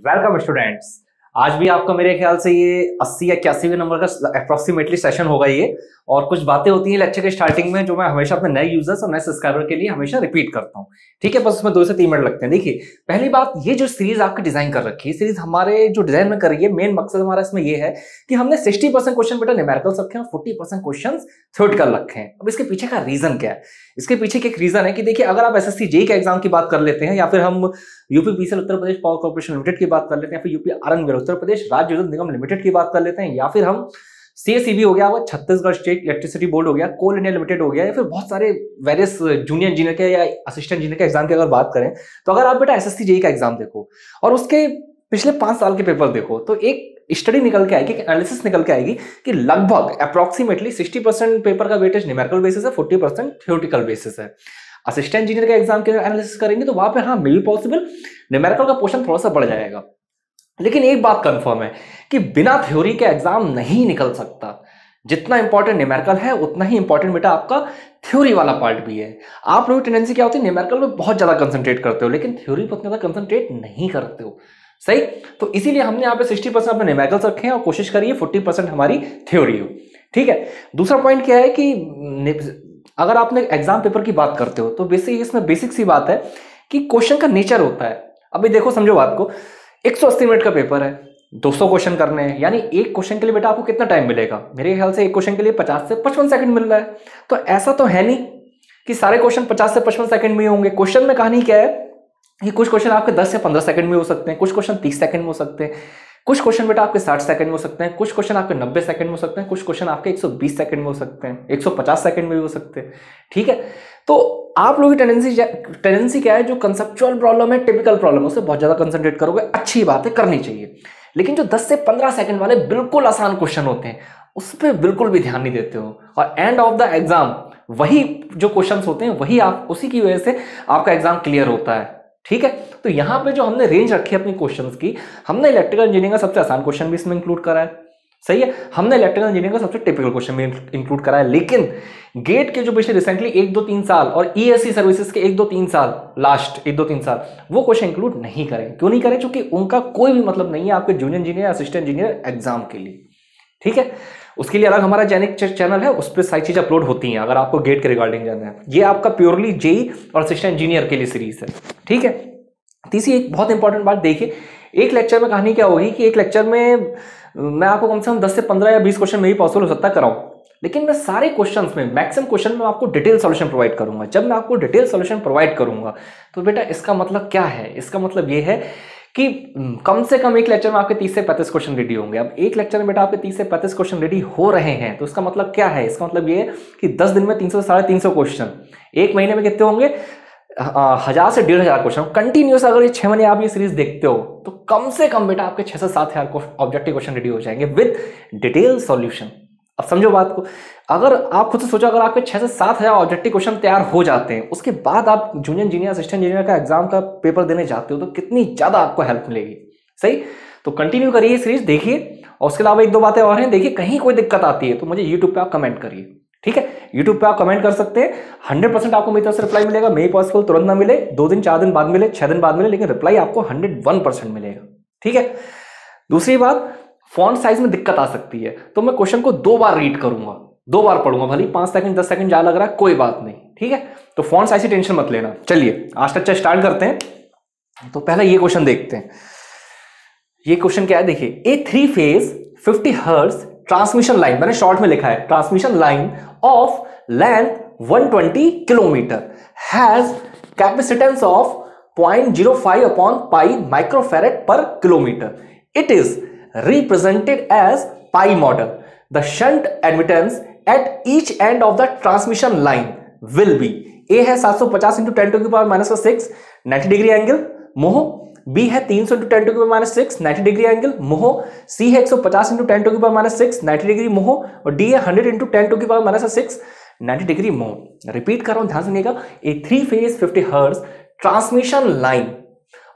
Welcome students. आज भी आपका मेरे ख्याल से ये 80 या 81वें नंबर का अप्रोक्सीमेटली सेशन होगा ये। और कुछ बातें होती हैं लेक्चर के स्टार्टिंग में जो मैं हमेशा अपने नए यूजर्स और नए सब्सक्राइबर के लिए हमेशा रिपीट करता हूँ। ठीक है, बस उसमें 2 से 3 मिनट लगते हैं। देखिए, पहली बात, ये जो सीरीज आपकी डिजाइन कर रखी है, सीरीज हमारे जो डिजाइन में कर रही है, मेन मकसद हमारा इसमें ये है कि हमने 60% क्वेश्चन बेटा न्यूमेरिकल्स रखे हैं और 40% क्वेश्चन थ्योरेटिकल रखे हैं। अब इसके पीछे का रीजन क्या है? इसके पीछे एक रीजन है कि देखिए, अगर आप एसएससी जेईई के एग्जाम की बात कर लेते हैं, या फिर हम UPPCL Uttar Pradesh power corporation limited की बात कर लेते हैं, या फिर यूपी आरएनबीएल उत्तर प्रदेश राज्य विद्युत निगम लिमिटेड की बात कर लेते हैं, या फिर हम सीएसईबी हो गया, वो छत्तीसगढ़ स्टेट इलेक्ट्रिसिटी बोर्ड हो गया, कोल इंडिया लिमिटेड हो गया, या फिर बहुत सारे वेरियस जूनियर इंजीनियर के या असिस्टेंट इंजीनियर के एग्जाम की अगर बात करें, तो अगर आप बेटा एसएससी जेईई का एग्जाम देखो और उसके पिछले 5 साल के पेपर देखो, तो एक स्टडी निकल के आएगी, एनालिसिस निकल के आएगी कि लगभग अप्रोक्सीमेटली 60% पेपर का वेटेज न्यूमेरिकल बेसिस है, 40% थ्योरेटिकल बेसिस है। असिस्टेंट इंजीनियर के एग्जाम के एनालिसिस करेंगे तो वहां पे हाँ, मे बी पॉसिबल न्यूमेरिकल का पोर्शन थोड़ा सा बढ़ जाएगा। लेकिन एक बात कंफर्म है कि बिना थ्योरी के एग्जाम नहीं निकल सकता। जितना इंपॉर्टेंट न्यूमेरिकल है उतना ही इंपॉर्टेंट बेटा आपका थ्योरी वाला पार्ट भी है। आप लोगों की टेंडेंसी क्या होती है, न्यूमेरिकल में बहुत ज्यादा कंसंट्रेट करते हो, लेकिन थ्योरी पर उतना ज्यादा कंसंट्रेट नहीं करते हो। सही, तो इसीलिए हमने यहाँ पे 60% अपने न्यूमेरिकल्स रखे हैं और कोशिश करिए 40% हमारी थ्योरी हो। ठीक है, दूसरा पॉइंट क्या है कि अगर आपने एग्जाम पेपर की बात करते हो तो बेसिक इसमें बेसिक सी बात है कि क्वेश्चन का नेचर होता है। अभी देखो, समझो बात को, 180 मिनट का पेपर है, 200 क्वेश्चन करने हैं, यानी एक क्वेश्चन के लिए बेटा आपको कितना टाइम मिलेगा? मेरे ख्याल से एक क्वेश्चन के लिए 50 से 55 सेकंड मिल रहा है। तो ऐसा तो है नहीं कि सारे क्वेश्चन 50 से 55 सेकंड में होंगे। क्वेश्चन में कहानी क्या है कि कुछ क्वेश्चन आपके 10 से 15 सेकंड में हो सकते हैं, कुछ क्वेश्चन 30 सेकंड में हो सकते हैं, कुछ क्वेश्चन बेटा आपके 60 सेकंड में हो सकते हैं, कुछ क्वेश्चन आपके 90 सेकंड में हो सकते हैं, कुछ क्वेश्चन आपके 120 सेकंड में हो सकते हैं, 150 सेकंड में भी हो सकते हैं। ठीक है, तो आप लोगों की टेंडेंसी क्या है, जो कंसेप्चुअल प्रॉब्लम है, टिपिकल प्रॉब्लम है, उसे बहुत ज्यादा कंसंट्रेट करोगे, अच्छी बात है, करनी चाहिए। लेकिन जो 10 से 15 सेकंड वाले बिल्कुल आसान क्वेश्चन होते हैं, उस पर बिल्कुल भी ध्यान नहीं देते हो, और एंड ऑफ द एग्जाम वही जो क्वेश्चन होते हैं वही आप, उसी की वजह से आपका एग्जाम क्लियर होता है। ठीक है, तो यहां पे जो हमने रेंज रखी है अपनी क्वेश्चंस की, हमने इलेक्ट्रिकल इंजीनियरिंग का सबसे आसान क्वेश्चन भी इसमें इंक्लूड करा है। सही है, हमने इलेक्ट्रिकल इंजीनियरिंग का सबसे टिपिकल क्वेश्चन भी इंक्लूड करा है। लेकिन गेट के जो पिछले रिसेंटली 1-2-3 साल और ईएससी सर्विसेज के 1-2-3 साल, लास्ट 1-2-3 साल, वो क्वेश्चन इंक्लूड नहीं करें। क्यों नहीं करें? क्योंकि उनका कोई भी मतलब नहीं है आपके junior engineer, assistant engineer exam के लिए। ठीक है, उसके लिए अलग हमारा जैनिक चैनल है, उस पर सारी चीजें अपलोड होती हैं अगर आपको गेट के रिगार्डिंग जानना है। ये आपका प्योरली जेईई और असिस्टेंट इंजीनियर के लिए सीरीज है। ठीक है, तीसरी एक बहुत इंपॉर्टेंट बात, देखिए एक लेक्चर में कहानी क्या होगी कि एक लेक्चर में मैं आपको कम से कम 10 से 15 या 20 क्वेश्चन में ही पॉसिबल हो सकता है कराऊं, लेकिन मैं सारे क्वेश्चंस में, मैक्सिमम क्वेश्चन में आपको डिटेल सॉल्यूशन प्रोवाइड करूंगा। जब मैं आपको डिटेल सॉल्यूशन प्रोवाइड करूंगा तो बेटा इसका मतलब क्या है? इसका मतलब ये है कि कम से कम एक लेक्चर में आपके 30 से 35 क्वेश्चन रेडी होंगे। अब एक लेक्चर में बेटा आपके 30 से 35 क्वेश्चन रेडी हो रहे हैं, तो इसका मतलब क्या है? इसका मतलब ये है कि 10 दिन में 300 से 350 क्वेश्चन, एक महीने में कितने होंगे? 1000 से 1500 क्वेश्चन कंटिन्यूस। अगर ये 6 महीने आप ये सीरीज देखते हो तो कम से कम बेटा आपके 6 से 7,000 ऑब्जेक्टिव क्वेश्चन रेडी हो जाएंगे विद डिटेल सॉल्यूशन। अब समझो बात को, अगर आप खुद से सोचो, अगर आपके 6 से 7,000 ऑब्जेक्टिव क्वेश्चन तैयार हो जाते हैं, उसके बाद आप जूनियर इंजीनियर, असिस्टेंट इंजीनियर का एग्जाम का पेपर देने जाते हो, तो कितनी ज्यादा आपको हेल्प मिलेगी। सही, तो कंटिन्यू करिए सीरीज, देखिए। और उसके अलावा 1-2 बातें और हैं, देखिए कहीं कोई दिक्कत आती है तो मुझे यूट्यूब पे आप कमेंट करिए। ठीक है, यूट्यूब पे आप कमेंट कर सकते हैं, 100% आपको मेरी तरफ से रिप्लाई मिलेगा। मे पॉसिबल तुरंत ना मिले, 2 दिन 4 दिन बाद मिले, 6 दिन बाद मिले, लेकिन रिप्लाई आपको 101% मिलेगा। ठीक है, दूसरी बात, फॉन्ट साइज में दिक्कत आ सकती है, तो मैं क्वेश्चन को 2 बार रीड करूंगा, 2 बार पढ़ूंगा, भले 5 सेकंड 10 सेकंड ज्यादा लग रहा है, कोई बात नहीं। ठीक है, तो फॉन्ट साइज की टेंशन मत लेना। चलिए आज लेक्चर स्टार्ट करते हैं। तो पहला ये क्वेश्चन देखते हैं। ये क्वेश्चन क्या है, देखिए, ए 3 फेज 50 हर्ट्ज ट्रांसमिशन लाइन, मैंने शॉर्ट में लिखा है, transmission line of length 120 kilometre has capacitance of 0.05 upon pi microfarad per kilometer. It is represented as pi model. The shunt admittance at each end of the transmission line will be, A है 750 into 10 to the power minus 6 90 degree angle मोह, B है 300 into 10 to the power minus 6 90 degree angle मोह, C है 150 into 10 to the power minus 6 90 degree मोह, और D है 100 into 10 to the power minus 6 90 degree मोह। Repeat कर रहा हूं, ध्यान सुनिएगा। ए 3 phase 50 hertz transmission line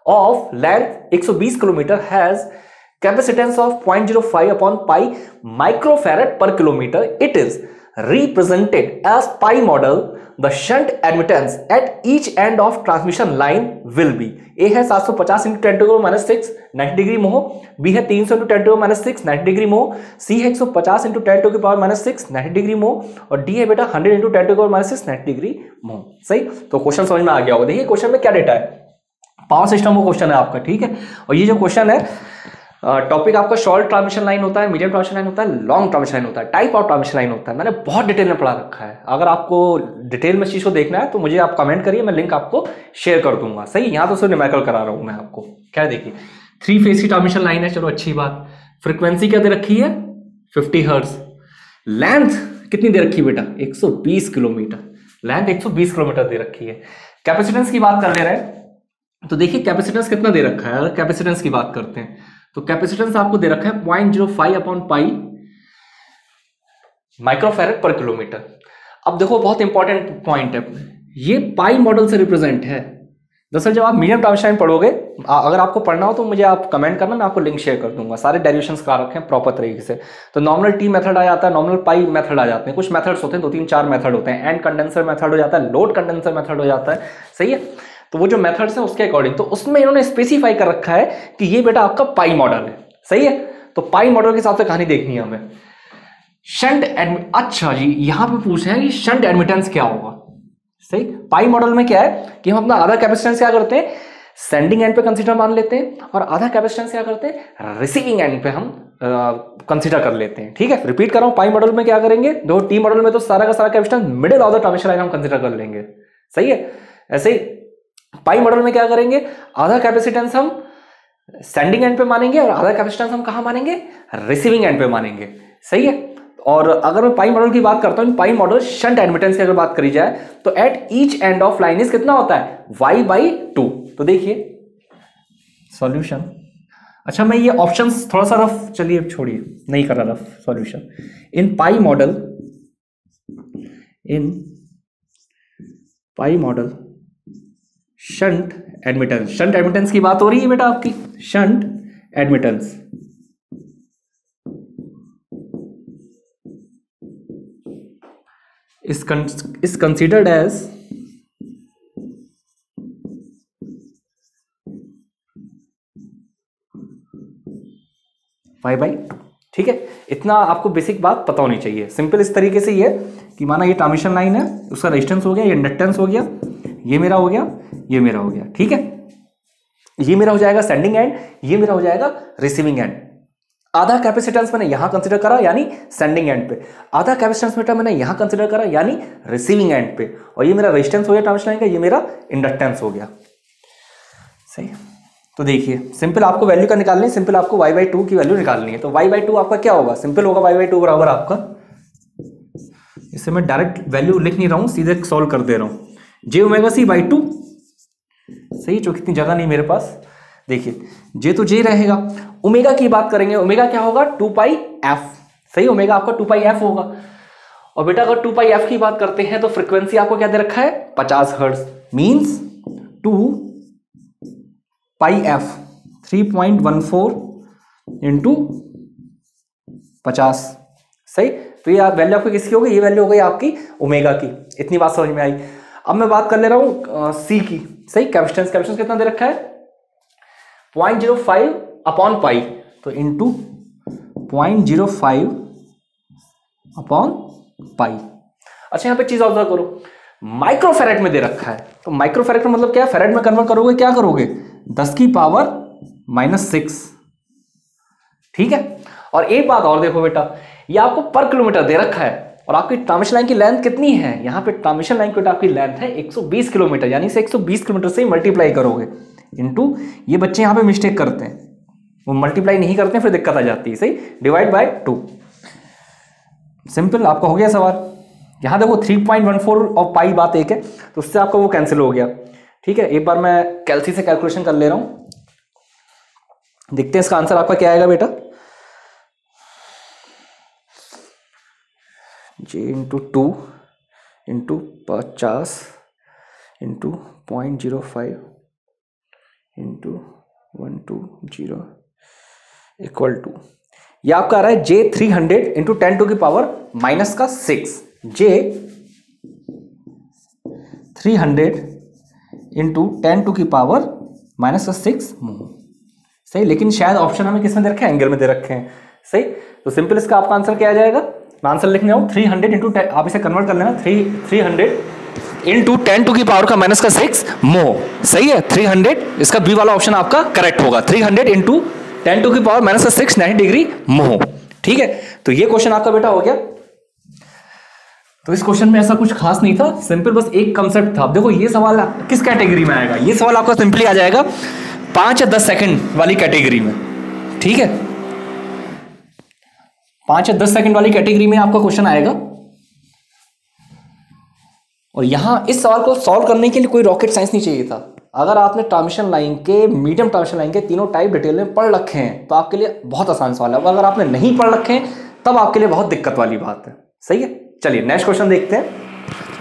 of length 120 kilometre has capacitance of 0.05 upon pi microfarad per kilometer. It is represented as pi model, the shunt admittance at each end of transmission line will be. A है 750 into 10 to the power -6 90 degree मोह, B है 300 into 10 to the power -6 90 degree मोह, C है 150 into 10 to the power -6 90 degree मोह, और D है बेटा 100 into 10 to the power -6 90 degree मोह। सही, तो क्वेश्चन समझ में आ गया होगा। देखिए क्वेश्चन में क्या डेटा है, पावर सिस्टम का क्वेश्चन है आपका, ठीक है। और ये जो क्वेश्चन है, टॉपिक आपका शॉर्ट ट्रांसमिशन लाइन होता है, मीडियम ट्रांसमिशन लाइन होता है, लॉन्ग ट्रांसमिशन लाइन होता है, टाइप ऑफ ट्रांसमिशन लाइन होता है। मैंने बहुत डिटेल में पढ़ा रखा है। अगर आपको डिटेल में चीज को देखना है तो मुझे आप कमेंट करिए, मैं लिंक आपको शेयर कर दूंगा। सही, यहाँ तो सिर्फ न्यूमेरिकल करा रहा हूं मैं आपको। क्या देखिए, 3 फेज की ट्रांसमिशन लाइन है, चलो अच्छी बात। फ्रीक्वेंसी क्या दे रखी है, 50 हर्ट्ज। लेंथ कितनी दे रखी है बेटा, 120 किलोमीटर। लेंथ 120 किलोमीटर दे रखी है। कैपेसिटेंस की बात कर ले रहे हैं, तो देखिए कैपेसिटेंस कितना दे रखा है। अगर कैपेसिटेंस की बात करते हैं तो कैपेसिटेंस आपको दे रखा है 0.05 अपॉन पाई माइक्रोफैरड पर किलोमीटर। अब देखो बहुत इंपॉर्टेंट पॉइंट है, ये पाई मॉडल से रिप्रेजेंट है। दरअसल जब आप मीडियम ट्रांसमिशन पढ़ोगे, अगर आपको पढ़ना हो तो मुझे आप कमेंट करना, मैं आपको लिंक शेयर कर दूंगा। सारे डेरिवेशंस करा रखे हैं प्रॉपर तरीके से। तो नॉर्मल टी मेथड आ जाता है, नॉर्मल पाई मेथड आ जाते हैं, कुछ मेथड्स होते हैं, 2-3-4 मेथड होते हैं। एंड कंडेंसर मेथड हो जाता है, लोड कंडेंसर मेथड हो जाता है। सही है, तो वो जो मेथड्स हैं उसके अकॉर्डिंग, तो उसमें इन्होंने स्पेसिफाई कर रखा है कि ये बेटा आपका पाई मॉडल है। सही है, तो पाई मॉडल के हिसाब से कहानी देखनी है हमें। शंट एडमिट, अच्छा जी यहां पे पूछ रहे हैं कि शंट एडमिटेंस क्या होगा। सही, पाई मॉडल में क्या है कि हम अपना आधा कैपेसिटेंस क्या करते हैं, सेंडिंग एंड पे कंसीडर मान लेते हैं, और आधा कैपेसिटेंस क्या करते हैं, रिसीविंग एंड पे हम कंसीडर कर लेते हैं। ठीक है, रिपीट कर रहा हूं, पाई मॉडल में क्या करेंगे, दो टी मॉडल में तो सारा का सारा capacitance middle of the transmission line हम कंसीडर कर लेंगे। सही है, ऐसे ही पाई मॉडल में क्या करेंगे, आधा कैपेसिटेंस हम सेंडिंग एंड पे मानेंगे और आधा कैपेसिटेंस हम कहां मानेंगे, रिसीविंग एंड पे मानेंगे। सही है, और अगर मैं पाई मॉडल की बात करता हूं, पाई मॉडल शंट एडमिटेंस की अगर बात करी जाए तो at each end of line is कितना होता है, y/2। तो देखिए सॉल्यूशन, अच्छा मैं ये ऑप्शंस थोड़ा सा रफ, चलिए अब छोड़िए, नहीं कर रहा रफ सॉल्यूशन। इन पाई मॉडल शंट एडमिटेंस की बात हो रही है बेटा आपकी। Shunt admittance is considered as y/2। ठीक है, इतना आपको बेसिक बात पता होनी चाहिए। सिंपल इस तरीके से ये कि माना ये ट्रांसमिशन लाइन है, उसका रेजिस्टेंस हो गया, ये इंडक्टेंस हो गया, ये मेरा हो गया, ये मेरा हो गया। ठीक है, ये मेरा हो जाएगा सेंडिंग एंड, ये मेरा हो जाएगा रिसीविंग एंड। आधा कैपेसिटेंस मैंने यहां कंसीडर करा यानी सेंडिंग एंड पे, आधा कैपेसिटेंस बेटा मैंने यहां कंसीडर करा यानी रिसीविंग एंड पे, और ये मेरा रेजिस्टेंस हो गया ट्रांसमिशन लाइन का, ये मेरा इंडक्टेंस हो गया। सही, तो देखिए सिंपल आपको वैल्यू का निकालनी है, सिंपल आपको y/2 की वैल्यू निकालनी है। तो y/2 आपका क्या होगा, सिंपल होगा y/2 बराबर आपका, इसे मैं डायरेक्ट वैल्यू लिख नहीं रहा हूं, सीधे सॉल्व कर दे रहा हूं, j⍵c/2। सही, जो कितनी जगह नहीं मेरे पास, देखिए जे तो जे रहेगा, ओमेगा की बात करेंगे, ओमेगा क्या होगा, 2πf। सही, ओमेगा आपका 2πf होगा। और बेटा अगर 2πf की बात करते हैं तो फ्रीक्वेंसी आपको क्या दे रखा है, 50 हर्ट्ज, मींस 2πf 3.14 इंटू 50। सही, तो ये वैल्यू आपकी किसकी होगी, ये वैल्यू हो गई आपकी ओमेगा की। इतनी बात समझ में आई। अब मैं बात कर ले रहा हूं सी की। सही, कैपेसिटेंस कितना दे रखा है, 0.05 अपॉन पाई, तो इंटू 0.05 अपॉन पाई। अच्छा यहाँ पे चीज ऑब्जर्व करो, माइक्रोफैरेड में दे रखा है, तो माइक्रोफैरेड का मतलब क्या है, फैरेड में कन्वर्ट करोगे क्या करोगे, 10⁻⁻⁶। ठीक है, और एक बात और देखो बेटा, ये आपको पर किलोमीटर दे रखा है, और आपकी ट्रांसमिशन लाइन की लेंथ कितनी है, यहाँ पे ट्रांसमिशन लाइन की आपकी लेंथ है 120 किलोमीटर, यानी इसे 120 किलोमीटर से मल्टीप्लाई करोगे इंटू, ये बच्चे यहाँ पे मिस्टेक करते हैं, वो मल्टीप्लाई नहीं करते हैं, फिर दिक्कत आ जाती है। सही, डिवाइड बाय 2। सिंपल, आपका हो गया सवाल। यहाँ देखो 3.14 और पाई बात एक है, तो उससे आपका वो कैंसिल हो गया। ठीक है, एक बार मैं कैलसी से कैलकुलेशन कर ले रहा हूं, देखते हैं इसका आंसर आपका क्या आएगा बेटा। j into 2 into 50 into 0.05 into 120 equal to, ये आपका आ रहा है J300 इंटू 10⁻⁻⁶। जे 300 इंटू 10⁻⁻⁶ मोह। सही, लेकिन शायद ऑप्शन हमें किस में दे रखे हैं, एंगल में दे रखे हैं। सही, तो सिंपल इसका आपका आंसर क्या आ जाएगा, मैं आंसर लिखने आऊँ 300 इंटू, आप इसे कन्वर्ट कर लेना 300 इंटू 10⁻⁶ मोह। सही है, 300, इसका बी वाला ऑप्शन आपका करेक्ट होगा, 300 इंटू 10⁻⁻⁶ 90 डिग्री मोह। ठीक है, तो ये क्वेश्चन आपका बेटा हो गया। तो इस क्वेश्चन में ऐसा कुछ खास नहीं था, सिंपल बस एक कंसेप्ट था। अब देखो ये सवाल किस कैटेगरी में आएगा, ये सवाल आपका सिंपली आ जाएगा 5 या 10 सेकंड वाली कैटेगरी में। ठीक है, 5 या 10 सेकंड वाली कैटेगरी में आपका क्वेश्चन आएगा। और यहां इस सवाल को सॉल्व करने के लिए कोई रॉकेट साइंस नहीं चाहिए था। अगर आपने ट्रांसमिशन लाइन के, मीडियम ट्रांसमिशन लाइन के तीनों टाइप डिटेल में पढ़ रखे हैं तो आपके लिए बहुत आसान सवाल है। अगर आपने नहीं पढ़ रखे हैं तब आपके लिए बहुत दिक्कत वाली बात है। सही है, चलिए नेक्स्ट क्वेश्चन देखते हैं।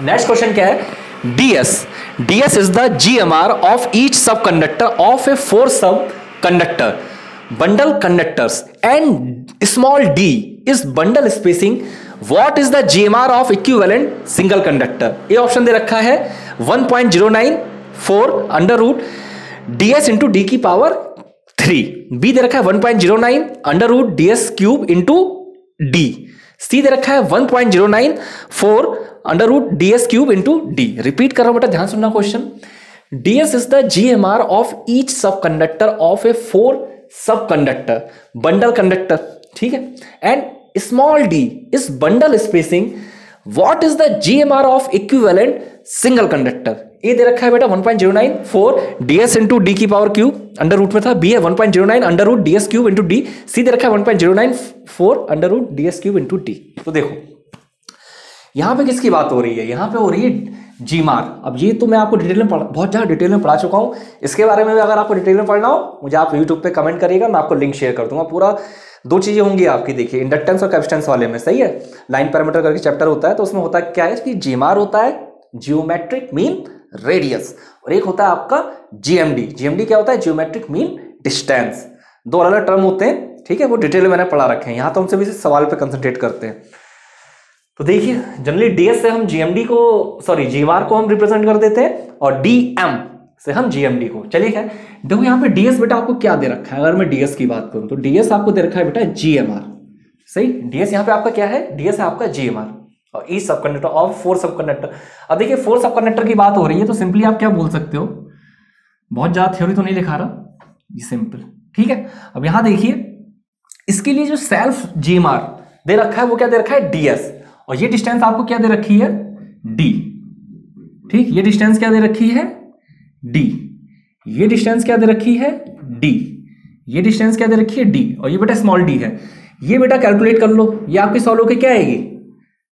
नेक्स्ट क्वेश्चन क्या है, DS is the GMR of each subconductor of a 4 subconductor bundle conductors and small d is bundle spacing. What is the GMR of equivalent single conductor? ये ऑप्शन दे रखा है 1.094 under root ds into D की power 3, B दे रखा है 1.09 under root ds cube into D, C दे रखा है 1.094 under root ds cube into D. Repeat कर रहा हूं बेटा, ध्यान सुनना question. ds is the GMR of each sub conductor of a 4 sub conductor bundle conductor. ठीक है, and small d is bundle spacing. What is the GMR of equivalent single conductor? A दे रखा है बेटा 1.094 ds इंटू डी की power cube under root में था, B है 1.09 under root ds cube into D, C दे रखा है 1.094 under root ds cube into D. तो देखो यहां पे किसकी बात हो रही है, यहां पे हो रही है GMR। अब ये तो मैं आपको डिटेल में बहुत ज़्यादा डिटेल में पढ़ा चुका हूं, इसके बारे में अगर आपको डिटेल में पढ़ना हो मुझे आप यूट्यूब पे कमेंट करिएगा, मैं आपको लिंक शेयर कर दूंगा। पूरा 2 चीजें होंगी आपकी, देखिए इंडक्टेंस और कैपेसिटेंस वाले में। सही है, लाइन पैरामीटर करके चैप्टर होता है, तो उसमें होता क्या है कि GMR होता है जियोमेट्रिक मीन रेडियस, और एक होता है आपका GMD क्या होता है, जियोमेट्रिक मीन डिस्टेंस। 2 अलग टर्म होते हैं। ठीक है, वो डिटेल में मैंने पढ़ा रखे हैं, यहां तो हमसे भी सवाल पे कंसंट्रेट करते हैं। तो देखिए जनरली DS से हम GMR को हम रिप्रेजेंट कर देते हैं और DM से हम GMD को। चलिए क्या देखो यहाँ पे DS बेटा आपको क्या दे रखा है, अगर मैं DS की बात करूं तो DS आपको दे रखा है बेटा GMR। सही, DS यहाँ पे आपका क्या है, DS है आपका GMR और each sub conductor of 4 sub conductor. अब देखिए 4 सब कंडक्टर की बात हो रही है तो सिंपली आप क्या बोल सकते हो, बहुत ज्यादा थ्योरी तो नहीं लिखा रहा, ये सिंपल। ठीक है, अब यहां देखिए इसके लिए जो सेल्फ GMR दे रखा है वो क्या दे रखा है DS, और ये डिस्टेंस आपको क्या दे रखी है D। ठीक, ये डिस्टेंस क्या दे रखी है D, ये डिस्टेंस क्या दे रखी है D, ये डिस्टेंस क्या दे रखी है D, और ये बेटा स्मॉल d है। ये बेटा कैलकुलेट कर लो, ये आपकी सॉल्व होकर क्या आएगी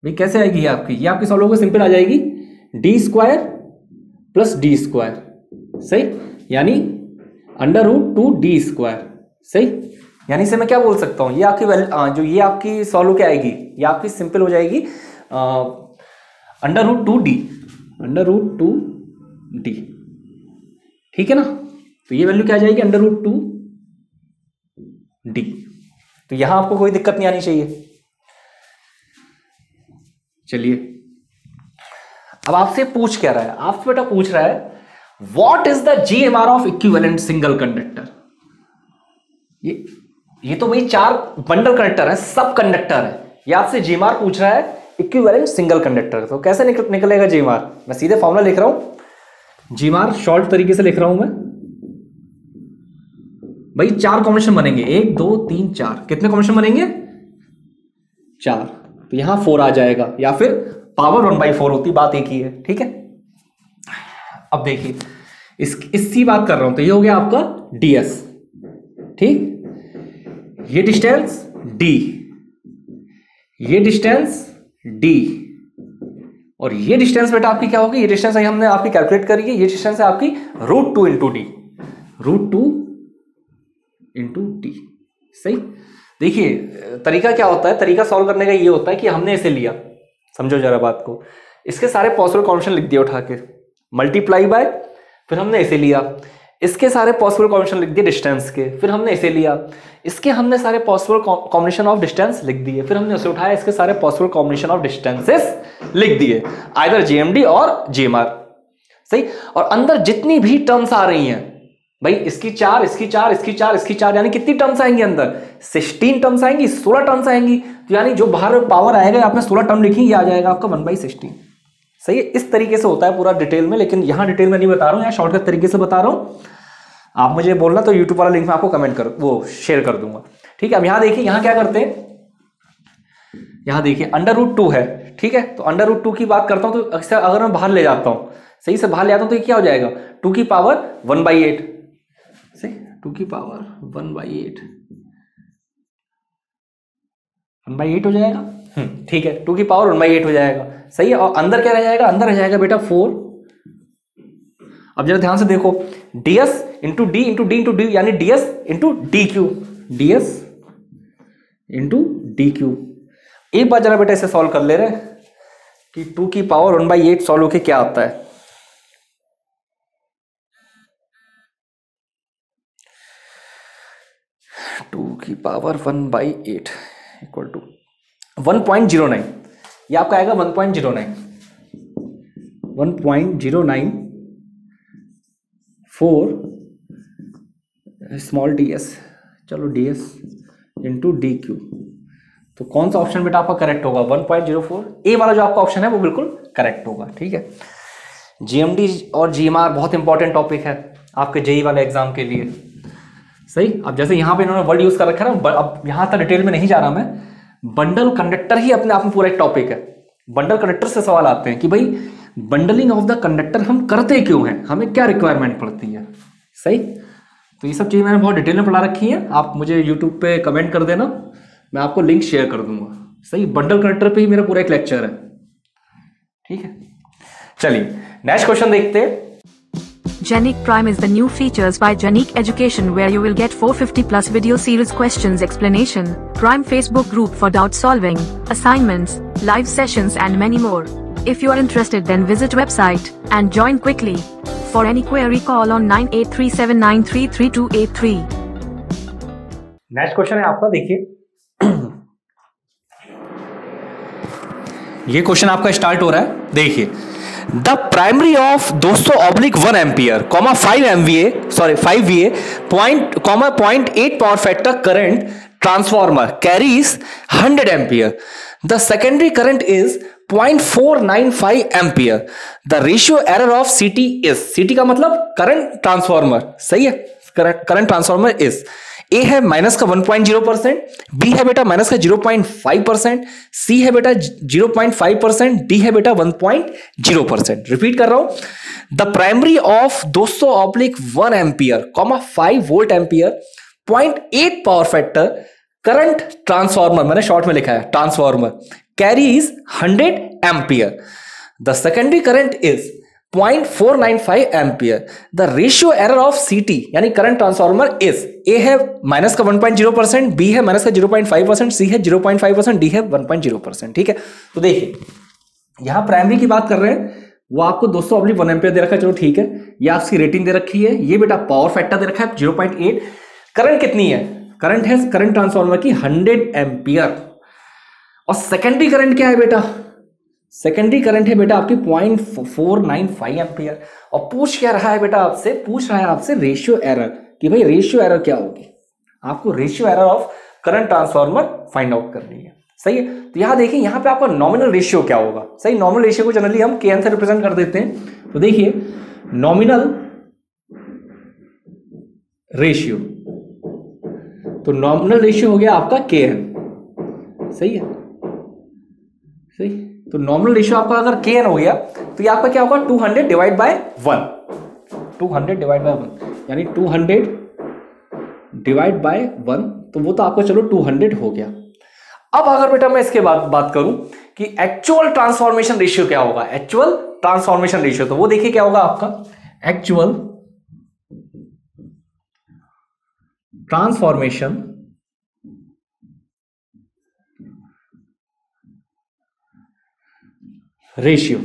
भाई, कैसे आएगी ये आपकी सॉल्व होकर सिंपल आ जाएगी d² प्लस d²। सही, यानी अंडर रूट 2d²। सही, यानी इसे मैं क्या बोल सकता हूं, ये आपकी जो ये आपकी सॉल्व क्या आएगी, ये आपकी सिंपल हो जाएगी अंडर रूट 2d। ठीक है ना, तो ये वैल्यू क्या आ जाएगी अंडर रूट 2d। तो यहां आपको कोई दिक्कत नहीं आनी चाहिए। चलिए अब आपसे पूछ क्या रहा है, आपसे बेटा पूछ रहा है what is the GMR of equivalent single conductor. ये तो भाई 4 बंडल कंडक्टर है, सब कंडक्टर है, ये आपसे GMR पूछ रहा है इक्विवेलेंट सिंगल कंडक्टर। तो कैसे निकलेगा GMR, मैं सीधे फॉर्मूला लिख रहा हूं, GMR शॉर्ट तरीके से लिख रहा हूं मैं भाई। 4 कॉम्बिनेशन बनेंगे, 1 2 3 4। कितने कॉम्बिनेशन बनेंगे 4, तो यहां 4 आ जाएगा, या फिर पावर 1/4 होती, बात एक ही है। ठीक है, अब देखिए इसकी बात कर रहा हूं, तो ये हो गया आपका DS। ठीक, ये डिस्टेंस D, ये डिस्टेंस D, और ये डिस्टेंस बेटा आपकी क्या होगी, ये डिस्टेंस हमने आपकी कैलकुलेट करी है, ये डिस्टेंस है आपकी √2 इंटू D, √2 इंटू D। सही, देखिए तरीका क्या होता है, तरीका सॉल्व करने का ये होता है कि हमने इसे लिया, समझो जरा बात को, इसके सारे पॉसिबल कॉम्बिनेशन लिख दिया उठा के, मल्टीप्लाई बाय, फिर हमने इसे लिया, इसके सारे पॉसिबल कॉम्बिनेशन लिख दिए डिस्टेंस के, फिर हमने इसे लिया, इसके हमने सारे पॉसिबल कॉम्बिनेशन ऑफ डिस्टेंस लिख दिए, फिर हमने उसे उठाया, इसके सारे पॉसिबल कॉम्बिनेशन ऑफ डिस्टेंसेस लिख दिए, आइदर जीएमडी और जीएमआर। सही। और अंदर जितनी भी टर्म्स आ रही हैं भाई, इसकी 4, इसकी 4, इसकी 4, इसकी 4, यानी कितनी टर्म्स आएंगी अंदर? 16 टर्म्स आएंगी, 16 टर्म्स आएंगी। तो यानी जो बाहर पावर आएगा, आपने 16 टर्म लिखी, ये आ जाएगा आपका 1/16। सही है। इस तरीके से होता है पूरा डिटेल में, लेकिन यहां डिटेल में नहीं बता रहा हूं, यहां शॉर्टकट तरीके से बता रहा हूं। आप मुझे बोलना तो यूट्यूब वाला लिंक में आपको कमेंट कर वो शेयर कर दूंगा। ठीक है। अब यहां देखिए, यहां क्या करते हैं, यहां देखिए √2 है। ठीक है। तो √2 की बात करता हूं, तो अक्सर अगर मैं बाहर ले जाता हूं, सही से बाहर ले आता हूं, तो ये क्या हो जाएगा? 2 की पावर 1/8। सही। 2 की पावर 1/8 1/8 हो जाएगा। ठीक है। 2 की पावर 1/8 हो जाएगा। सही है। और अंदर क्या रह जाएगा? अंदर रह जाएगा बेटा 4। अब जरा ध्यान से देखो, ds into D into D into D, यानी ds into D Q, ds into D Q. एक बार जरा बेटा इसे सॉल्व कर ले रहे कि 2 की पावर 1/8 सॉल्व होके क्या आता है। टू की पावर 1/8 इक्वल टू 1.09। ये आपका आएगा 1.09 1.09 स्मॉल ds, चलो ds इंटू डी क्यू। तो कौन सा ऑप्शन बेटा आपका करेक्ट होगा? 1.04। ए वाला जो आपका ऑप्शन है वो बिल्कुल करेक्ट होगा। ठीक है। जीएमडी और जीएमआर बहुत इंपॉर्टेंट टॉपिक है आपके जेई वाले एग्जाम के लिए। सही। अब जैसे यहां पे इन्होंने वर्ड यूज कर रखा है ना, अब यहां तक डिटेल में नहीं जा रहा मैं, बंडल कंडक्टर ही अपने आप में पूरा एक टॉपिक है। बंडल कंडक्टर से सवाल आते हैं कि भाई बंडलिंग ऑफ द कंडक्टर हम करते क्यों हैं, हमें क्या रिक्वायरमेंट पड़ती है। सही। तो ये सब चीज़ मैंने बहुत डिटेल में पढ़ा रखी है। आप मुझे यूट्यूब पे कमेंट कर देना, मैं आपको लिंक शेयर कर दूंगा। सही। बंडल कंडक्टर पे ही मेरा पूरा एक लेक्चर है। ठीक है। चलिए नेक्स्ट क्वेश्चन देखते हैं। Genic Prime is the new features by Genic Education where you will get 450 plus video series questions explanation, Prime Facebook group for doubt solving, assignments, live sessions and many more. If you are interested then visit website and join quickly. For any query call on 9837933283. Next question है आपका, देखिए ये question आपका start हो रहा है। देखिए, the primary of 200/1 ampere 5VA point 0.8 power factor current transformer carries 100 ampere. The secondary current is 0.495 ampere. The ratio error of सीटी इज, सीटी का मतलब करंट ट्रांसफॉर्मर। सही है। करंट ट्रांसफॉर्मर इज, ए है माइनस का 1.0%, बी है बेटा माइनस का 0.5%, सी है बेटा 0.5%, डी है बेटा 1.0%। रिपीट कर रहा हूं, the primary of 200/1 ampere 5 volt ampere 0.8 power factor current transformer, मैंने शॉर्ट में लिखा है transformer, carries 100 ampere. The secondary current is 0.495 ampere. The ratio error of सीटी यानी करंट ट्रांसफॉर्मर इज, ए है माइनस का 1.0%, बी है माइनस का 0.5%, सी है 0.5%, डी है 1.0%। ठीक है। तो देखिए यहां प्राइमरी की बात कर रहे हैं, वो आपको 200/1 एम्पियर दे रखा है, चलो ठीक है। ये आपकी रेटिंग दे रखी है, ये बेटा पावर फैक्टर दे रखा है 0.8, करंट कितनी है? करंट है करंट ट्रांसफॉर्मर की 100 एम्पियर। और सेकेंडरी करंट क्या है बेटा? सेकेंडरी करंट है बेटा आपकी 0.495 एम्पियर। और पूछ क्या रहा है बेटा आपसे? पूछ रहा है आपसे रेशियो एरर, कि भाई रेशियो एरर क्या होगी। आपको ratio error of current transformer find out करनी है। सही है। तो यहां देखिए, यहां पे आपका नॉमिनल रेशियो क्या होगा। सही। नॉमिनल रेशियो को जनरली हम kn से रिप्रेजेंट कर देते हैं। तो देखिए नॉमिनल रेशियो, तो नॉमिनल रेशियो हो गया आपका kn। सही है। सही। तो नॉमिनल रेशियो आपका अगर kn हो गया तो ये आपका क्या होगा? 200 डिवाइड बाय 1, 200 डिवाइड बाय 1, यानी 200 डिवाइड बाय 1, तो वो तो आपका चलो 200 हो गया। अब अगर बेटा मैं इसके बाद बात करूं कि एक्चुअल ट्रांसफॉर्मेशन रेशियो क्या होगा, एक्चुअल ट्रांसफॉर्मेशन रेशियो, तो वो देखिए क्या होगा आपका एक्चुअल ट्रांसफॉर्मेशन रेशियो।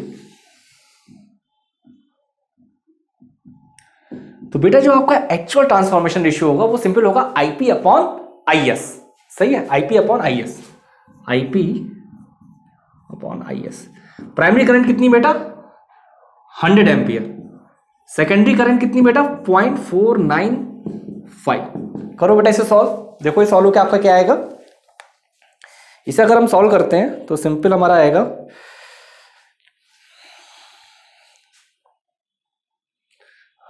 तो तो बेटा जो आपका एक्चुअल ट्रांसफॉर्मेशन रेशियो होगा वो सिंपल होगा IP अपॉन IS। सही है, IP upon IS, IP upon IS। Primary current कितनी बेटा 100 एम्पियर, सेकेंडरी करंट कितनी बेटा 0.495। करो बेटा इसे सॉल्व, देखो ये सॉल्व होकर आपका क्या आएगा। इसे अगर हम सॉल्व करते हैं तो सिंपल हमारा आएगा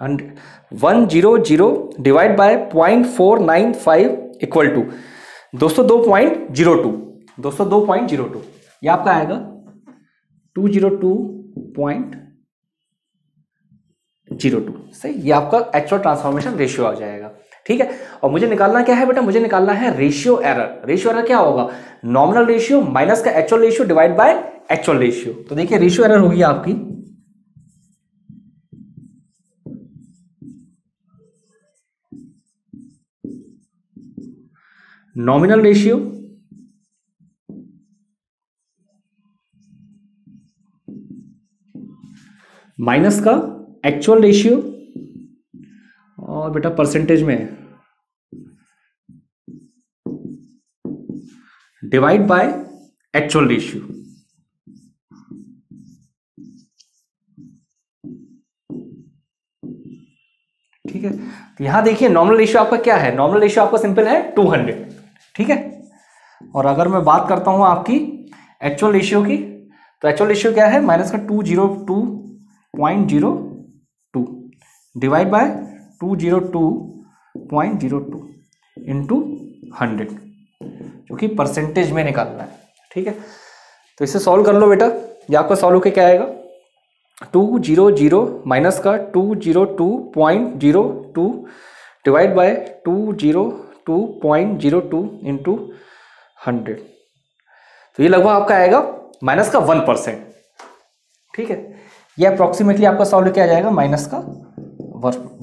100 डिवाइड बाय 0.495 इक्वल टू 202.02, 202.02। ये आपका आएगा 202.02। सही, ये आपका एक्चुअल ट्रांसफॉर्मेशन रेशियो आ जाएगा। ठीक है, और मुझे निकालना क्या है बेटा, मुझे निकालना है रेशियो एरर। रेशियो एरर क्या होगा, नॉमिनल रेशियो माइनस का actual ratio divide by actual ratio. तो देखिए रेशियो एरर होगी आपकी नॉमिनल रेशियो माइनस का एक्चुअल रेशियो और बेटा परसेंटेज में डिवाइड बाय एक्चुअल रेशियो। ठीक है, तो यहां देखिए नॉमिनल रेशियो आपका क्या है, नॉमिनल रेशियो आपका सिंपल है 200। ठीक है, और अगर मैं बात करता हूं आपकी एक्चुअल रेशियो की, तो एक्चुअल रेशियो क्या है, माइनस का 202.02 डिवाइड बाय 202.02 इंटू 100, जो कि परसेंटेज में निकालना है। ठीक है, तो इसे सॉल्व कर लो बेटा, ये आपका सॉल्व होके क्या आएगा 200 माइनस का 202.02 डिवाइड बाय 202.02 इंटू 100, तो ये लगभग आपका आएगा माइनस का 1%। ठीक है, ये अप्रोक्सीमेटली आपका सॉल्व किया जाएगा माइनस का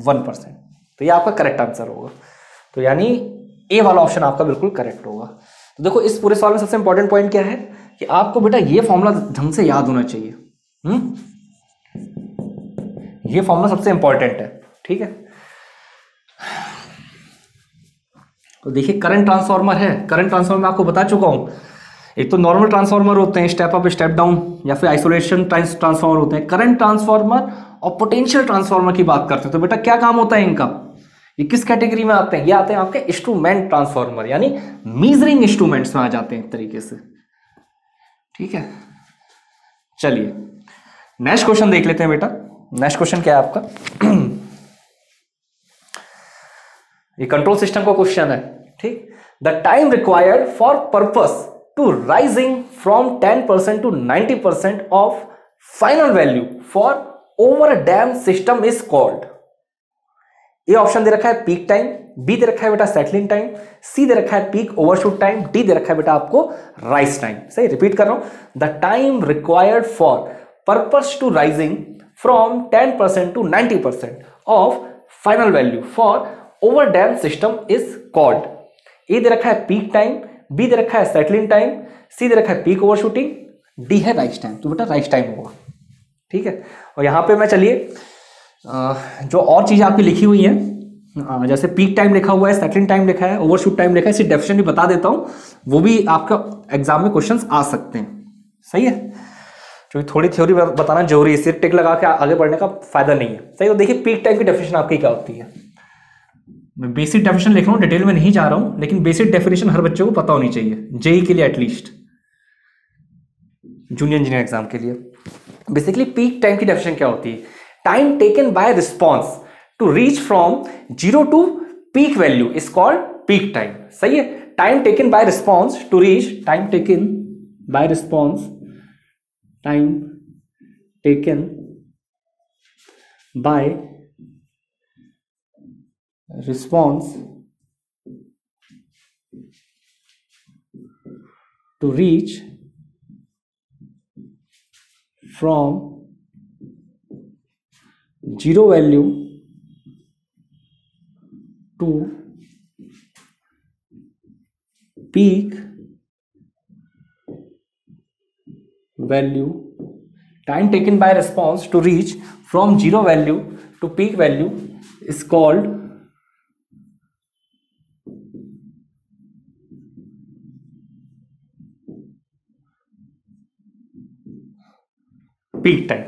1%। तो ये आपका करेक्ट आंसर होगा। तो यानी ए वाला ऑप्शन आपका बिल्कुल करेक्ट होगा। तो देखो इस पूरे सवाल में सबसे इंपॉर्टेंट पॉइंट क्या है कि आपको बेटा ये फॉर्मूला ढंग से याद होना चाहिए। ये फॉर्मूला सबसे इंपॉर्टेंट है। ठीक है, तो देखिए करंट ट्रांसफार्मर है, करंट ट्रांसफार्मर मैं आपको बता चुका हूं, एक तो नॉर्मल ट्रांसफार्मर होते हैं, स्टेप अप स्टेप डाउन, या फिर आइसोलेशन ट्रांसफार्मर होते हैं। करंट ट्रांसफार्मर और पोटेंशियल ट्रांसफार्मर की बात करते हैं तो बेटा क्या काम होता है इनका, ये किस कैटेगरी में आते हैं, ये आते हैं आपके इंस्ट्रूमेंट ट्रांसफार्मर, यानी मेजरिंग इंस्ट्रूमेंट्स में आ जाते हैं एक तरीके से। ठीक है, चलिए नेक्स्ट क्वेश्चन देख लेते हैं बेटा। नेक्स्ट क्वेश्चन क्या है आपका ये कंट्रोल सिस्टम का क्वेश्चन है। ठीक, the time required for purpose to rising from 10% to 90% of final value for over damp system is called. A option दे रखा है पीक टाइम, बी दे रखा है बेटा सेटलिंग टाइम, सी दे रखा है पीक ओवरशूट टाइम, डी दे रखा है बेटा आपको राइज टाइम। सही, रिपीट कर रहा हूं, the time required for purpose to rising from 10% to 90% of final value for over damp system is called. A दे रखा है पीक टाइम, बी दे रखा है सेटलिंग टाइम, सी दे रखा है पीक ओवरशूटिंग, डी है राइज टाइम। तो बेटा राइज टाइम होगा। ठीक है, और यहां पे मैं चलिए जो और चीजें आपकी लिखी हुई हैं, जैसे पीक टाइम लिखा हुआ है, सेटलिंग टाइम लिखा है, ओवरशूट टाइम लिखा है, इसी डेफिनेशन भी बता देता हूं, वो भी आपका एग्जाम में क्वेश्चंस आ सकते हैं। सही है, क्योंकि थोड़ी थ्योरी बताना जरूरी है, सिर्फ टिक लगा के आगे बढ़ने का फायदा नहीं है। सही, तो देखिए पीक टाइम की डेफिनेशन आपकी क्या होती है। मैं बेसिक डेफिनेशन लिख रहा हूं, डिटेल में नहीं जा रहा हूं, लेकिन बेसिक डेफिनेशन हर बच्चे को पता होनी चाहिए, जेई के लिए एटलीस्ट, जूनियर इंजीनियर एग्जाम के लिए। बेसिकली पीक टाइम की डेफिनेशन क्या होती है, time taken by response to reach from 0 to peak value is called peak time. सही है, time taken by response to reach, time taken by response, time taken by response to reach from 0 value to peak value, time taken by response to reach from 0 value to peak value is called peak time.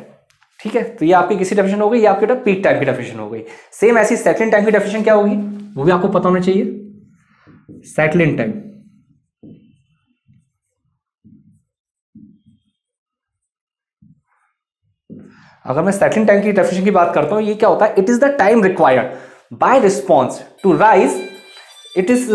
ठीक है, तो ये आपकी किसी definition हो गई, ये आपके बेटा पीक टाइम की डेफिनेशन हो गई। सेम ऐसी सेटलिंग टाइम की डेफिनेशन क्या होगी वो भी आपको पता होना चाहिए। सेटलिंग टाइम, अगर मैं सेटलिंग टाइम की डेफिनेशन की बात करता हूं, ये क्या होता है, it is the time required by response to rise, it is,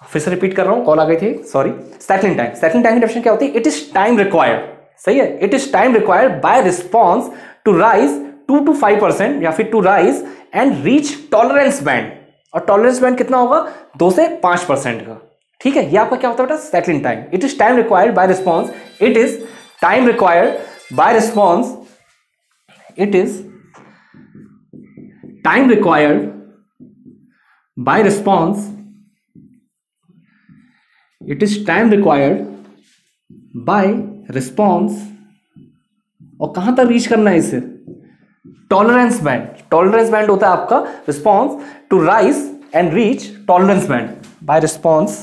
फिर से रिपीट कर रहा हूं, कॉल आ गई थी, sorry. Settling time, settling time की डेफिनेशन क्या होती है, इट इज टाइम रिक्वायर्ड, सही है, it is time required by response to rise 2 to 5% या फिर to rise and reach tolerance band, और टॉलरेंस बैंड कितना होगा, 2 से 5% का। ठीक है, ये आपका क्या होता है बेटा, settling time. It is time required by response, it is time required by response, it is time required by response, it is time required by response, और कहां तक रीच करना है इसे, टॉलरेंस बैंड। टॉलरेंस बैंड होता है आपका response to rise and reach tolerance band by response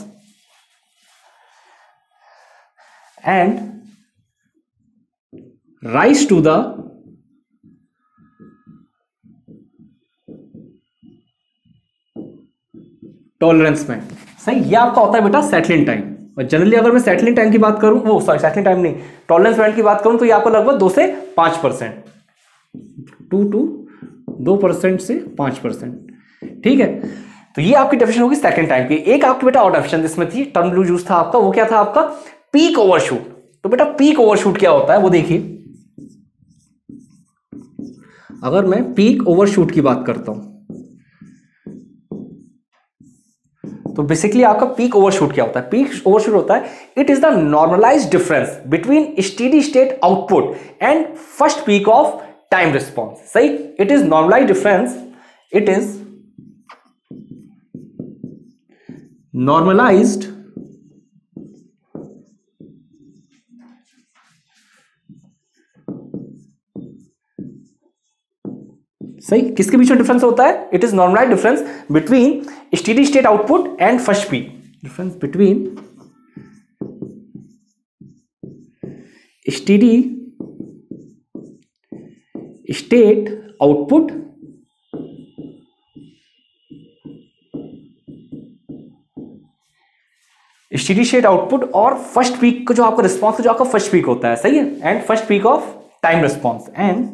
and rise to the tolerance band. सही, ये आपका होता है बेटा सेटलिंग टाइम। और जनरली अगर मैं सेटलिंग टाइम की बात करूं, वो सॉरी सेटलिंग टाइम नहीं, टॉलरेंस बैंड की बात करूं, तो ये आपको लगभग 2 से 5%, 2% से 5%। ठीक है, तो ये आपकी डेफिनेशन होगी सेकंड टाइम की। एक आपकी बेटा और डेफिनेशन जिसमें थी, टर्म ब्लू यूज था आपका, वो क्या था आपका, पीक ओवरशूट। तो बेटा पीक ओवरशूट क्या होता है वो देखिए, अगर मैं पीक ओवरशूट की बात करता हूं, तो बेसिकली आपका पीक ओवरशूट क्या होता है, पीक ओवरशूट होता है, it is the normalised difference between steady state output and first peak of time response. सही, it is normalised difference, it is normalised सही, किसके बीच में डिफरेंस होता है, it is normalised difference between steady state output and first peak, difference between steady state output steady state output और first peak को, जो आपका रिस्पॉन्स जो आपका फर्स्ट पीक होता है, सही है, and first peak of time response and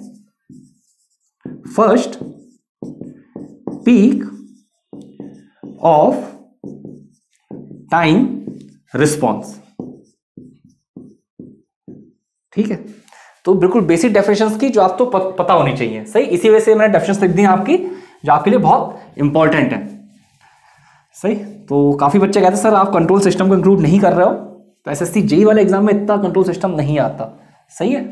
first peak of time response. ठीक है, तो बिल्कुल बेसिक डेफिनेशंस की जो आपको पता होनी चाहिए। सही, इसी वजह से मैंने डेफिनेशंस लिख दी आपकी, जो आपके लिए बहुत इंपॉर्टेंट है। सही, तो काफी बच्चे कहते हैं सर आप कंट्रोल सिस्टम को इंक्लूड नहीं कर रहे हो, तो एसएससी जेईई वाले एग्जाम में इतना कंट्रोल सिस्टम नहीं आता। सही है,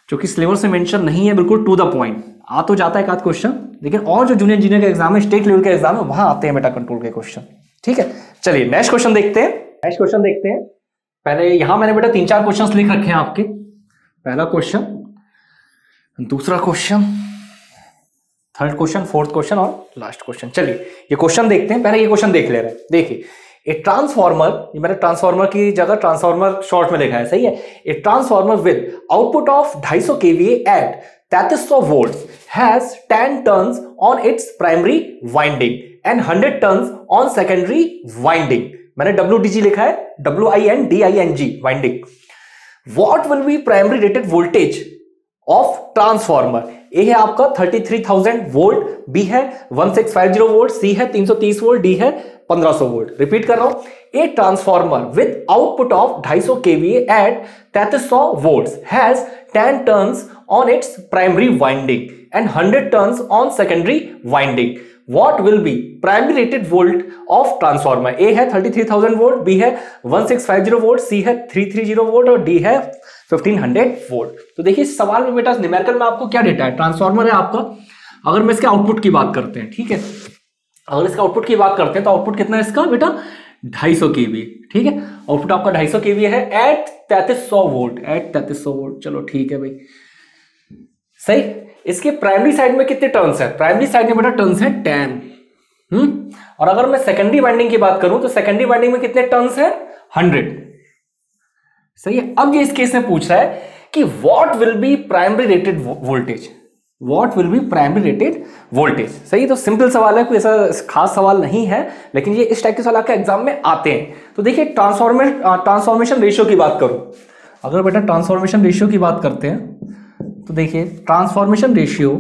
जो कि सिलेबस में मेंशन नहीं है, बिल्कुल टू द पॉइंट आ तो जाता है एक आध क्वेश्चन, लेकिन और जो जूनियर इंजीनियर का एग्जाम है, स्टेट लेवल के एग्जाम है, वहां आते हैं बेटा कंट्रोल के क्वेश्चन। ठीक है, चलिए नेक्स्ट क्वेश्चन देखते हैं। नेक्स्ट क्वेश्चन देखते हैं, पहले यहां मैंने बेटा 3-4 क्वेश्चन लिख रखे हैं आपके। पहला क्वेश्चन, दूसरा question, third question, fourth question और लास्ट क्वेश्चन। चलिए ये क्वेश्चन देखते हैं, पहले ये क्वेश्चन देख ले रहे हैं। देखिए, ए ट्रांसफॉर्मर, ये मैंने ट्रांसफॉर्मर की जगह ट्रांसफॉर्मर शॉर्ट में लिखा है, सही है। A transformer with output of 250 kVA at 3300 volts has 10 turns on its primary winding and 100 turns on secondary winding. मैंने WDG लिखा है, WINDING winding. What will be primary rated voltage of transformer? ए है आपका 33,000 वोल्ट, बी है 1650 volt, सी है 330 volt, D है 1500 volt. Repeat कर रहा हूं, a transformer with output of 250 kVA at 3300 volts has 10 turns on its primary winding and 100 turns on secondary winding. What will be primary rated volt of transformer? A है 33,000 volt, B है 1650 volt, C है 330 volt और D है 1500 volt. तो देखिए सवाल में बेटा न्यूमेरिकल में आपको क्या डेटा है, ट्रांसफॉर्मर है आपका। अगर मैं इसके आउटपुट की बात करते हैं, ठीक है, अगर इसका आउटपुट की बात करते हैं तो आउटपुट कितना है इसका बेटा 250 kVA। ठीक है, आउटपुट आपका 250 kVA है एट 3300 वोल्ट, एट 3300 वोल्ट। चलो ठीक है भाई, सही। इसके प्राइमरी साइड में कितने टर्न्स है? प्राइमरी साइड में बेटा टर्न्स है 10। और अगर मैं सेकेंडरी वाइंडिंग की बात करूं तो सेकेंडरी वाइंडिंग में कितने टर्न्स है? 100। सही है। अब ये इस केस में पूछ रहा है कि what will be primary rated voltage, what will be primary rated voltage. सही। तो सिंपल सवाल है, कोई ऐसा खास सवाल नहीं है, लेकिन ये इस टाइप के सवाल आपके एग्जाम में आते हैं। तो देखिए ट्रांसफॉर्मेशन रेशियो की बात करूं, अगर बेटा ट्रांसफॉर्मेशन रेशियो की बात करते हैं तो देखिए transformation ratio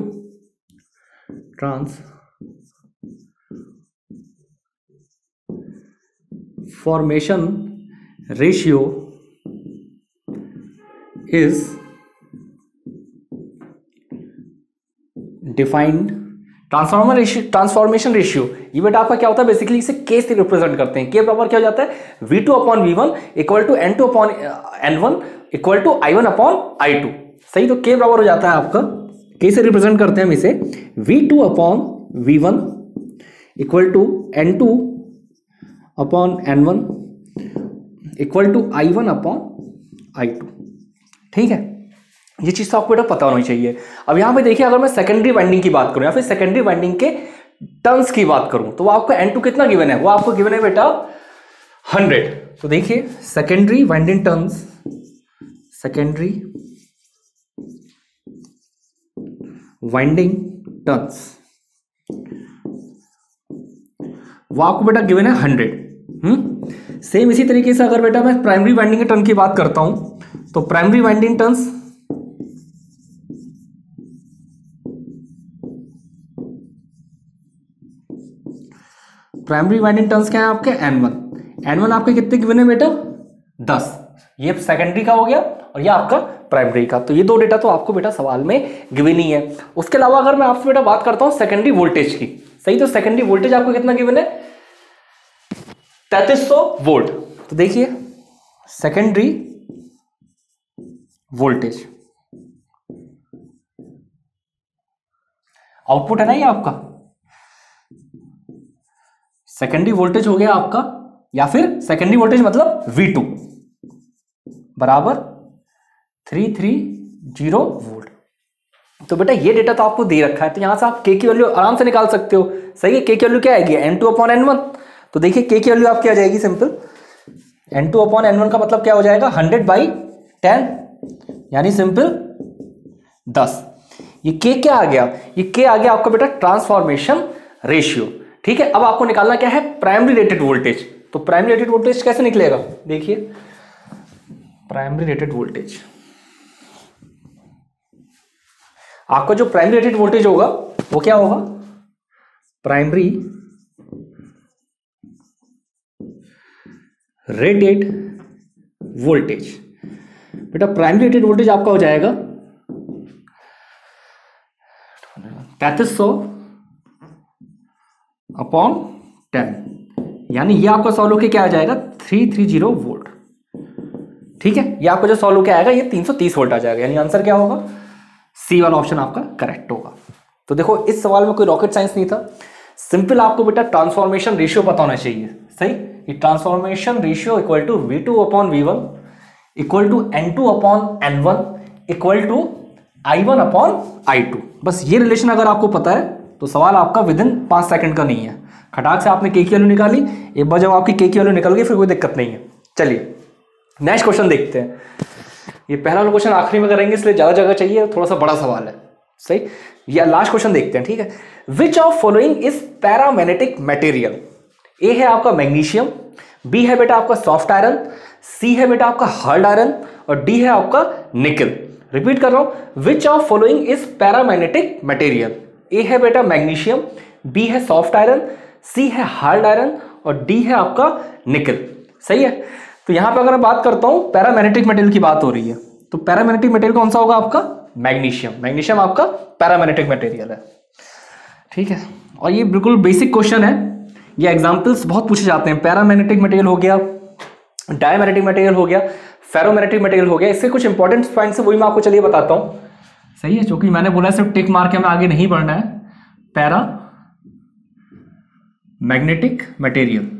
is defined transformation ratio, ये बेटा आपका क्या होता है? बेसिकली इसे के से रिप्रेजेंट करते हैं। के बराबर क्या हो जाता है? V2 upon V1 equal to N2 upon N1 equal to I1 upon I2। सही। तो के बराबर हो जाता है आपका, के से रिप्रेजेंट करते हैं हम इसे, V2 upon V1 equal to N2 upon N1 equal to I1 upon I2। ठीक है, ये चीज तो आपको बेटा पता होनी चाहिए। अब यहां पे देखिए, अगर मैं सेकेंडरी वाइंडिंग की बात करूं या फिर सेकेंडरी वाइंडिंग के टर्न्स की बात करूं तो वो आपको N2 कितना गिवन है? वो आपको गिवन है बेटा 100। तो देखिए secondary winding turns, secondary winding turns वो आपको बेटा गिवन है 100। सेम इसी तरीके से अगर बेटा मैं प्राइमरी वाइंडिंग के टर्न की बात करता हूं तो प्राइमरी वाइंडिंग टर्न्स क्या है आपके? N1 आपके कितने गिवन है बेटा? 10। ये सेकेंडरी का हो गया और ये आपका प्राइमरी का। तो ये दो डेटा तो आपको बेटा सवाल में गिवन ही है। उसके अलावा अगर मैं आपसे बेटा बात करता हूं सेकेंडरी वोल्टेज की, सही, तो सेकेंडरी वोल्टेज आपको कितना गिवन है? 3300 वोल्ट। तो देखिए सेकेंडरी वोल्टेज आउटपुट है ना ये आपका, सेकेंडरी वोल्टेज हो गया आपका, या फिर सेकेंडरी वोल्टेज मतलब V2 बराबर 330 वोल्ट। तो बेटा ये डेटा तो आपको दे रखा है, तो यहां से आप के की वैल्यू आराम से निकाल सकते हो। सही है। के की वैल्यू क्या आएगी? N2 upon N1। तो देखिए के की वैल्यू आपकी आ जाएगी सिंपल, N2 अपॉन N1 का मतलब क्या हो जाएगा? 100/10, यानी सिंपल 10। ये के क्या आ गया? ये के आ गया आपका बेटा ट्रांसफॉर्मेशन रेशियो। ठीक है। अब आपको निकालना क्या है? Primary rated voltage. तो प्राइमरी रेटेड वोल्टेज कैसे निकलेगा? देखिए प्राइमरी रेटेड वोल्टेज, आपका जो प्राइमरी रेटेड वोल्टेज होगा वो क्या होगा? Primary rated voltage. बेटा प्राइमरी रेटेड वोल्टेज आपका हो जाएगा 3300 अपॉन 10, यानी ये आपका सॉल्व होके क्या आ जाएगा? 330 वोल्ट। ठीक है। ये आपका जो सॉल्व होके आएगा ये 330 वोल्ट आ जाएगा, यानी आंसर क्या होगा? सी वाला ऑप्शन आपका करेक्ट होगा। तो देखो इस सवाल में कोई रॉकेट साइंस नहीं था, सिंपल आपको बेटा ट्रांसफॉर्मेशन रेशियो पता होना चाहिए। सही। ये transformation ratio equal to V2 upon V1 equal to N2 upon N1 equal to I1 upon I2। बस ये रिलेशन अगर आपको पता है तो सवाल आपका विद इन 5 सेकंड का नहीं है। खटाक से आपने के की वैल्यू निकाली, एक बार जब आपकी के की वैल्यू निकल गई फिर कोई दिक्कत नहीं है। चलिए नेक्स्ट क्वेश्चन देखते हैं। ये पहला क्वेश्चन आखिरी में करेंगे इसलिए ज्यादा जगह चाहिए, थोड़ा सा बड़ा सवाल है। सही। या लास्ट क्वेश्चन देखते हैं। ठीक है। Which of following is paramagnetic material? A है आपका मैग्नीशियम, बी है बेटा आपका सॉफ्ट आयरन, सी है बेटा आपका हार्ड आयरन और डी है आपका निकल। रिपीट कर रहा हूं, which of following is paramagnetic material? A है बेटा मैग्नीशियम, बी है सॉफ्ट आयरन, सी है हार्ड आयरन और डी है आपका निकल। सही है। तो यहां पर अगर मैं बात करता हूं पैरामैग्नेटिक मटेरियल की बात हो रही है, तो पैरामैग्नेटिक मटेरियल कौन सा होगा आपका? मैग्नीशियम। मैग्नीशियम आपका पैरामैग्नेटिक मटेरियल है। ठीक है। और ये बिल्कुल बेसिक क्वेश्चन है, ये एग्जांपल्स बहुत पूछे जाते हैं। पैरामैग्नेटिक मटेरियल हो गया, डायमैग्नेटिक मटेरियल हो गया, फेरोमैग्नेटिक मटेरियल हो गया। इससे कुछ इंपॉर्टेंट पॉइंट्स है वही मैं आपको चलिए बताता हूं। सही है। क्योंकि मैंने बोला सिर्फ टिक मार्क है, मैं आगे नहीं बढ़ना है। पैरा मैग्नेटिक मटेरियल,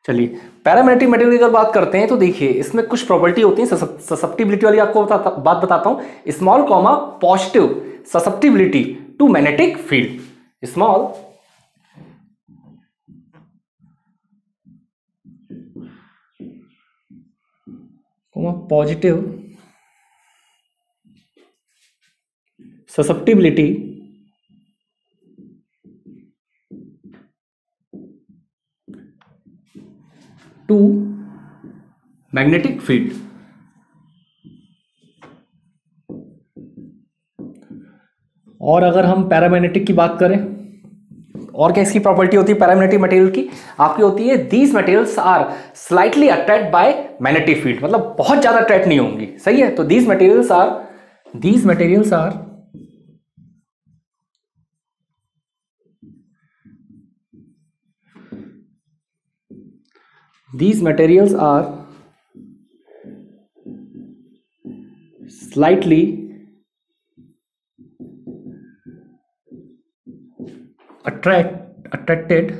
चलिए पैरामैग्नेटिक मटेरियल की अगर बात करते हैं तो देखिए इसमें कुछ प्रॉपर्टी होती है ससेप्टिबिलिटी वाली, आपको बात बताता हूं। Small comma positive susceptibility to magnetic field, small comma positive susceptibility to magnetic field. और अगर हम पैरामैग्नेटिक की बात करें, और क्या इसकी प्रॉपर्टी होती है पैरामैग्नेटिक मटेरियल की, आपकी होती है these materials are slightly attract by magnetic field, मतलब बहुत ज्यादा अट्रैक्ट नहीं होंगी। सही है, तो these materials are slightly attracted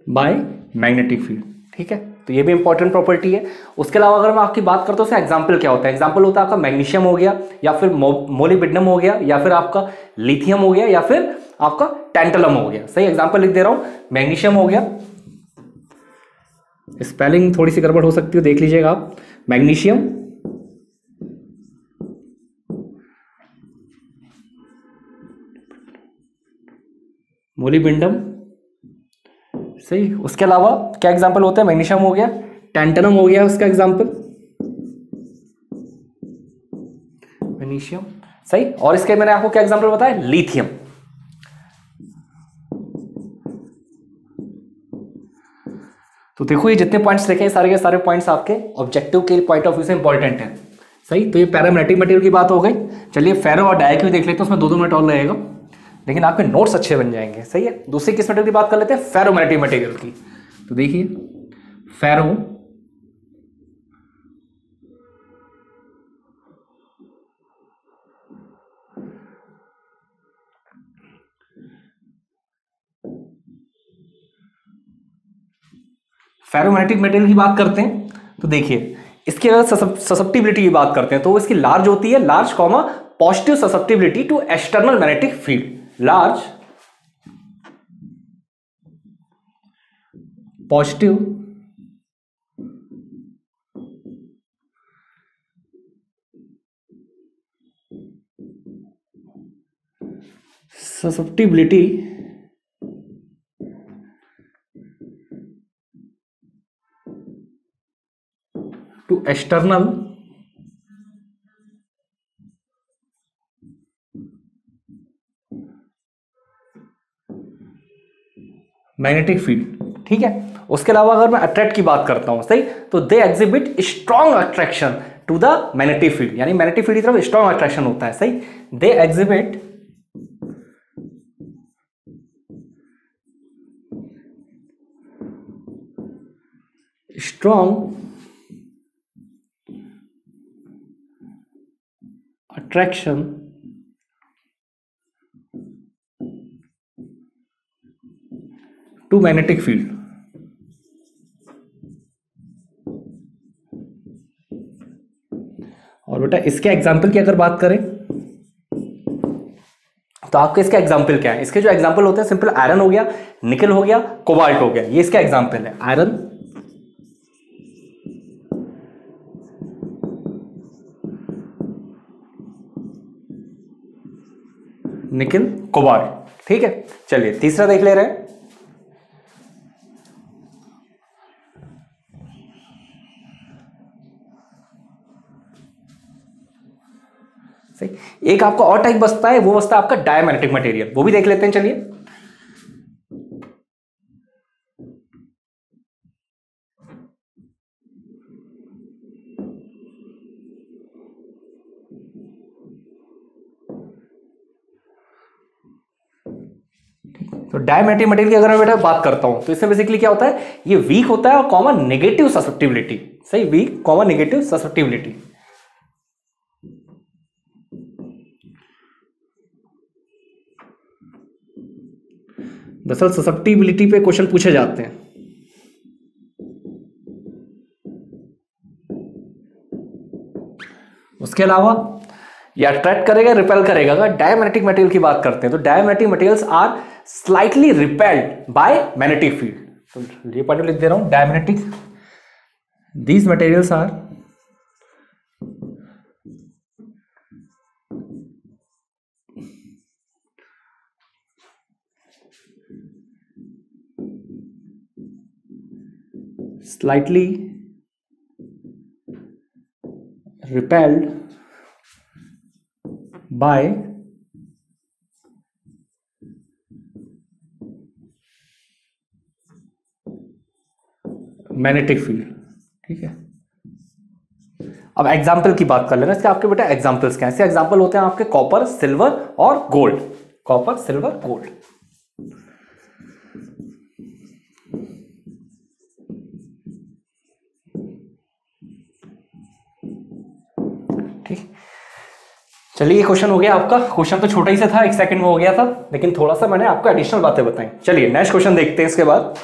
by magnetic field. ठीक है, तो ये भी इंपॉर्टेंट प्रॉपर्टी है। उसके अलावा अगर मैं आपकी बात करता हूँ एग्जाम्पल क्या होता है, एग्जाम्पल होता है आपका मैग्नीशियम हो गया, या फिर मोलिब्डेनम हो गया, या फिर आपका लिथियम हो गया, या फिर आपका टैंटलम हो गया। सही, एग्जाम्पल लिख दे रहा हूं, मैग्नीशियम हो गया, स्पेलिंग थोड़ी सी गड़बड़ हो सकती है, देख लीजिएगा आप। Magnesium, molybdenum. सही, उसके अलावा क्या एग्जाम्पल होता है, मैग्नीशियम हो गया, टैंटलम हो गया उसका एग्जाम्पल, मैग्नीशियम। सही, और इसके मैंने आपको क्या एग्जाम्पल बताया, लिथियम। तो देखो ये जितने पॉइंट्स देखे सारे के सारे पॉइंट्स आपके ऑब्जेक्टिव के पॉइंट ऑफ व्यू से इंपॉर्टेंट है। सही, तो ये पैरामैग्नेटिक मटेरियल की बात हो गई। चलिए फेरो और डायक भी देख लेते हैं, उसमें 2 मिनट और लगेगा, लेकिन आपके नोट्स अच्छे बन जाएंगे। सही है, दूसरी किस मटेरियल की बात कर लेते हैं, फेरोमैग्नेटिक मटेरियल की। तो देखिए फेरो फेरोमैग्नेटिक मटेरियल की बात करते हैं तो देखिए इसके अगर ससेप्टिबिलिटी की बात करते हैं तो इसकी लार्ज होती है, large comma positive susceptibility to external magnetic field, large positive susceptibility to external magnetic field. ठीक है, उसके अलावा अगर मैं अट्रैक्ट की बात करता हूं, सही, तो they exhibit strong attraction to the magnetic field, यानी मैग्नेटिक फील्ड की तरफ स्ट्रॉन्ग अट्रैक्शन होता है। सही, they exhibit strong attraction to magnetic field. और बेटा इसके एग्जाम्पल की अगर बात करें तो आपके इसका एग्जाम्पल क्या है, इसके जो एग्जाम्पल होते हैं सिंपल आयरन हो गया, निकल हो गया, कोबाल्ट हो गया, ये इसका एग्जाम्पल है। आयरन, निकल, कोबाल्ट। ठीक है, चलिए तीसरा देख ले रहे हैं। एक आपका और टाइप बचता है, वो बचता है आपका डायमैग्नेटिक मटेरियल, वो भी देख लेते हैं। चलिए तो डायमैग्नेटिक मटेरियल की अगर मैं बेटा बात करता हूं तो इसमें बेसिकली क्या होता है, ये वीक होता है और कॉमन नेगेटिव ससेप्टिबिलिटी। सही, वीक कॉमन नेगेटिव ससेप्टिबिलिटी। दरअसल ससेप्टिबिलिटी पे क्वेश्चन पूछे जाते हैं। उसके अलावा ये अट्रैक्ट करेगा, रिपेल करेगा। अगर डायमैग्नेटिक मटेरियल की बात करते हैं तो diamagnetic materials are slightly repelled by magnetic field. तो ये पॉइंट लिख दे रहा हूं, diamagnetic, these materials are slightly repelled by magnetic field. ठीक है, अब एग्जाम्पल की बात कर लेना इसके। आपके बेटा एग्जाम्पल्स क्या है? इसके एग्जाम्पल होते हैं आपके कॉपर, सिल्वर और गोल्ड। Copper, silver, gold. ठीक, चलिए ये क्वेश्चन हो गया आपका। क्वेश्चन तो छोटा ही सा था, 1 सेकंड में हो गया था, लेकिन थोड़ा सा मैंने आपको एडिशनल बातें बताई। चलिए नेक्स्ट क्वेश्चन देखते हैं इसके बाद।